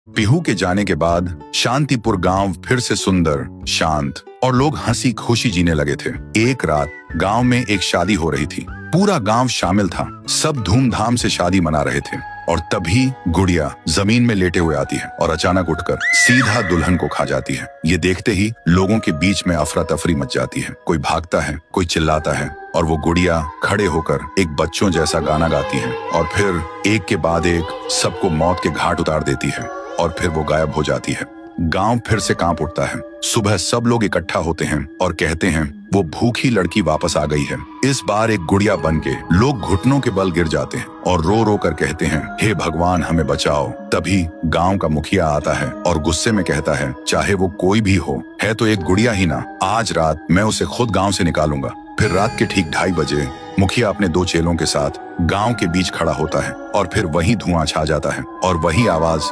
पीहू के जाने के बाद शांतिपुर गांव फिर से सुंदर, शांत और लोग हंसी खुशी जीने लगे थे। एक रात गांव में एक शादी हो रही थी। पूरा गांव शामिल था। सब धूमधाम से शादी मना रहे थे और तभी गुड़िया जमीन में लेटे हुए आती है और अचानक उठकर सीधा दुल्हन को खा जाती है। ये देखते ही लोगों के बीच में अफरा तफरी मच जाती है। कोई भागता है, कोई चिल्लाता है और वो गुड़िया खड़े होकर एक बच्चों जैसा गाना गाती है और फिर एक के बाद एक सबको मौत के घाट उतार देती है और फिर वो गायब हो जाती है। गांव फिर से कांप उठता है। सुबह सब लोग इकट्ठा होते हैं और कहते हैं वो भूखी लड़की वापस आ गई है। इस बार एक गुड़िया बन के लोग घुटनों के बल गिर जाते हैं और रो रो कर कहते हैं, हे भगवान हमें बचाओ। तभी गांव का मुखिया आता है और गुस्से में कहता है, चाहे वो कोई भी हो, है तो एक गुड़िया ही ना, आज रात मैं उसे खुद गाँव से निकालूंगा। फिर रात के ठीक 2:30 बजे मुखिया अपने 2 चेलों के साथ गांव के बीच खड़ा होता है और फिर वही धुआं छा जाता है और वही आवाज,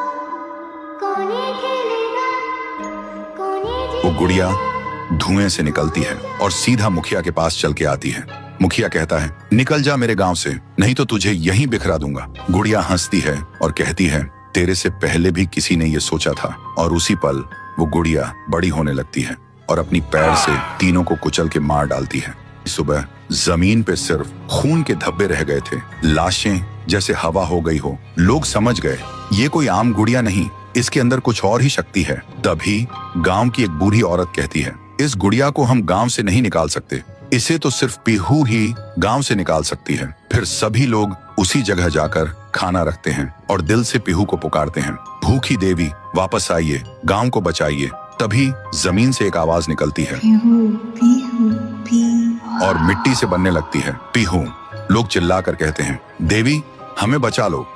वो गुड़िया धुएं से निकलती है और सीधा मुखिया के पास चल के आती है। मुखिया कहता है, निकल जा मेरे गांव से, नहीं तो तुझे यहीं बिखरा दूंगा। गुड़िया हंसती है और कहती है, तेरे से पहले भी किसी ने ये सोचा था। और उसी पल वो गुड़िया बड़ी होने लगती है और अपनी पैर से तीनों को कुचल के मार डालती है। सुबह जमीन पे सिर्फ खून के धब्बे रह गए थे, लाशें जैसे हवा हो गई हो। लोग समझ गए ये कोई आम गुड़िया नहीं, इसके अंदर कुछ और ही शक्ति है। तभी गांव की एक बूढ़ी औरत कहती है, इस गुड़िया को हम गांव से नहीं निकाल सकते, इसे तो सिर्फ पीहू ही गांव से निकाल सकती है। फिर सभी लोग उसी जगह जाकर खाना रखते हैं और दिल से पीहू को पुकारते हैं, भूखी देवी वापस आइए, गांव को बचाइए। तभी जमीन से एक आवाज निकलती है पीहू, पीहू, पीहू। और मिट्टी से बनने लगती है पीहू। लोग चिल्लाकर कहते हैं, देवी हमें बचा लो।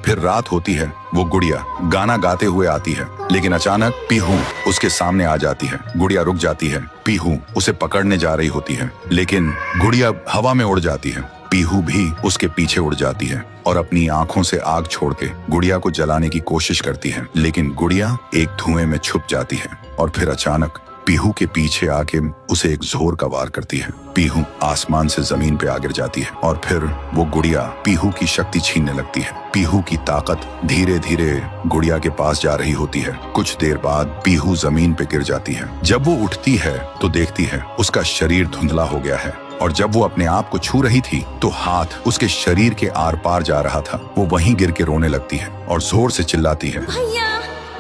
फिर रात होती है। वो गुड़िया गाना गाते हुए आती है, लेकिन अचानक पीहू उसके सामने आ जाती है। गुड़िया रुक जाती है। पीहू उसे पकड़ने जा रही होती है, लेकिन गुड़िया हवा में उड़ जाती है। पीहू भी उसके पीछे उड़ जाती है और अपनी आंखों से आग छोड़ के गुड़िया को जलाने की कोशिश करती है, लेकिन गुड़िया एक धुएं में छुप जाती है और फिर अचानक पीहू के पीछे आके उसे एक जोर का वार करती है। पीहू आसमान से जमीन पे आ गिर जाती है और फिर वो गुड़िया पीहू की शक्ति छीनने लगती है। पीहू की ताकत धीरे धीरे गुड़िया के पास जा रही होती है। कुछ देर बाद पीहू जमीन पे गिर जाती है। जब वो उठती है तो देखती है उसका शरीर धुंधला हो गया है और जब वो अपने आप को छू रही थी तो हाथ उसके शरीर के आर पार जा रहा था। वो वहीं गिर के रोने लगती है और जोर से चिल्लाती है, भैया,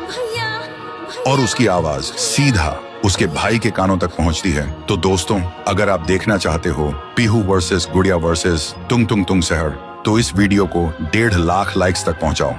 भैया, भैया। और उसकी आवाज सीधा उसके भाई के कानों तक पहुंचती है। तो दोस्तों, अगर आप देखना चाहते हो पीहू वर्सेस गुड़िया वर्सेस तुंग तुंग तुंग सहर, तो इस वीडियो को 1.5 लाख लाइक्स तक पहुंचाओ।